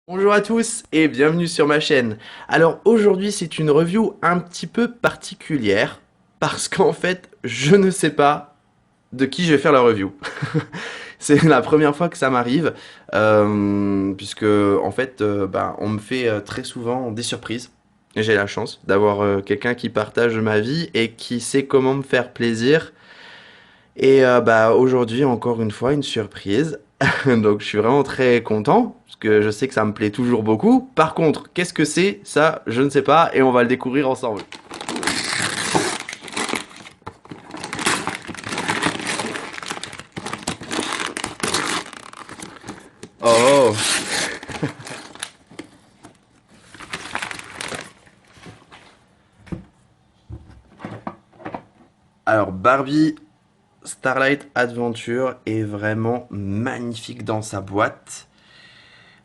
Bonjour à tous et bienvenue sur ma chaîne. Alors aujourd'hui c'est une review un petit peu particulière parce qu'en fait je ne sais pas de qui je vais faire la review. C'est la première fois que ça m'arrive puisque en fait on me fait très souvent des surprises. Et j'ai la chance d'avoir quelqu'un qui partage ma vie et qui sait comment me faire plaisir. Et aujourd'hui encore une fois une surprise. Donc je suis vraiment très content, parce que je sais que ça me plaît toujours beaucoup. Par contre, qu'est-ce que c'est? Ça, je ne sais pas, et on va le découvrir ensemble. Oh! Alors Barbie Starlight Adventure est vraiment magnifique dans sa boîte.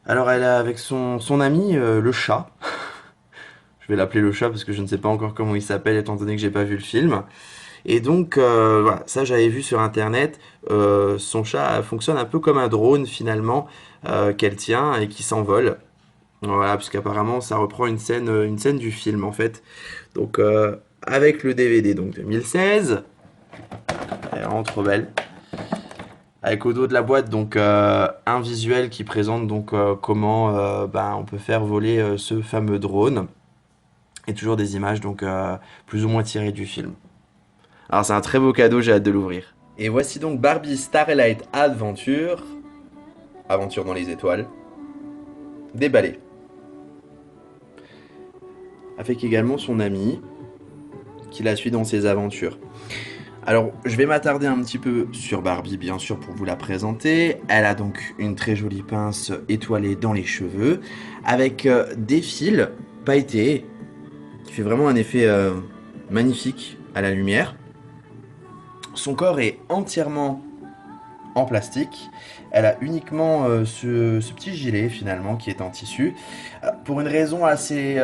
Alors elle est avec son ami, le chat. Je vais l'appeler le chat parce que je ne sais pas encore comment il s'appelle étant donné que j'ai pas vu le film. Et donc, voilà, ça j'avais vu sur internet. Son chat fonctionne un peu comme un drone finalement qu'elle tient et qui s'envole. Voilà, parce qu'apparemment ça reprend une scène du film en fait. Donc, avec le DVD donc 2016, elle est vraiment trop belle. Avec au dos de la boîte donc un visuel qui présente donc comment on peut faire voler ce fameux drone et toujours des images donc plus ou moins tirées du film. Alors c'est un très beau cadeau, j'ai hâte de l'ouvrir. Et voici donc Barbie Starlight Adventure, aventure dans les étoiles, déballé. Avec également son ami, qui la suit dans ses aventures. Alors je vais m'attarder un petit peu sur Barbie bien sûr pour vous la présenter. Elle a donc une très jolie pince étoilée dans les cheveux, avec des fils pailletés, qui fait vraiment un effet magnifique à la lumière. Son corps est entièrement en plastique. Elle a uniquement ce petit gilet finalement qui est en tissu. Pour une raison assez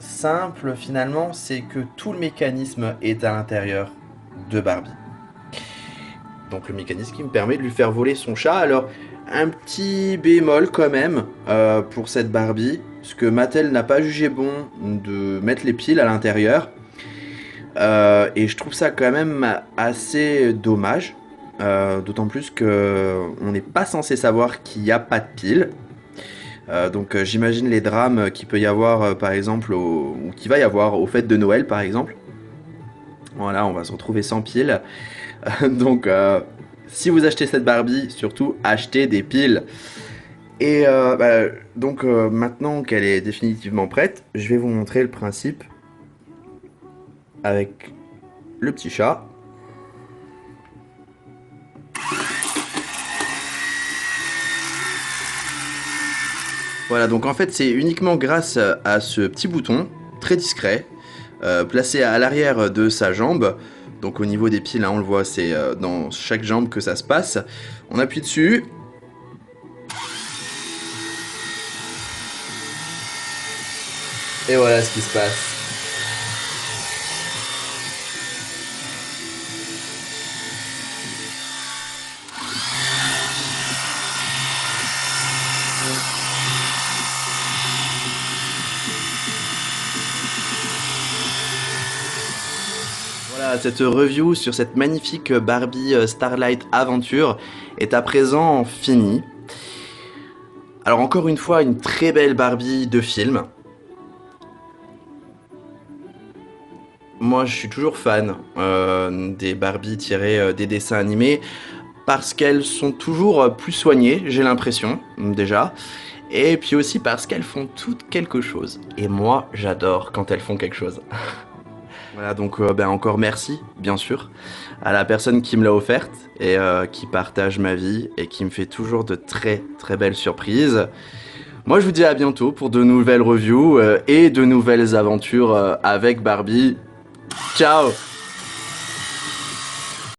simple finalement, c'est que tout le mécanisme est à l'intérieur de Barbie. Donc le mécanisme qui me permet de lui faire voler son chat. Alors un petit bémol quand même pour cette Barbie, parce que Mattel n'a pas jugé bon de mettre les piles à l'intérieur. Et je trouve ça quand même assez dommage. D'autant plus que on n'est pas censé savoir qu'il n'y a pas de pile. Donc j'imagine les drames qu'il peut y avoir par exemple ou qu'il va y avoir aux fêtes de Noël par exemple. Voilà, on va se retrouver sans pile. Donc si vous achetez cette Barbie, surtout achetez des piles. Et donc maintenant qu'elle est définitivement prête, je vais vous montrer le principe avec le petit chat. Voilà, donc en fait c'est uniquement grâce à ce petit bouton, très discret, placé à l'arrière de sa jambe. Donc au niveau des piles, hein, on le voit, c'est dans chaque jambe que ça se passe. On appuie dessus. Et voilà ce qui se passe. Voilà, cette review sur cette magnifique Barbie Starlight Adventure est à présent finie. Alors encore une fois, une très belle Barbie de film. Moi, je suis toujours fan des Barbie tirées des dessins animés parce qu'elles sont toujours plus soignées, j'ai l'impression, déjà. Et puis aussi parce qu'elles font toutes quelque chose. Et moi, j'adore quand elles font quelque chose. Voilà, donc encore merci, bien sûr, à la personne qui me l'a offerte et qui partage ma vie et qui me fait toujours de très très belles surprises. Moi, je vous dis à bientôt pour de nouvelles reviews et de nouvelles aventures avec Barbie. Ciao!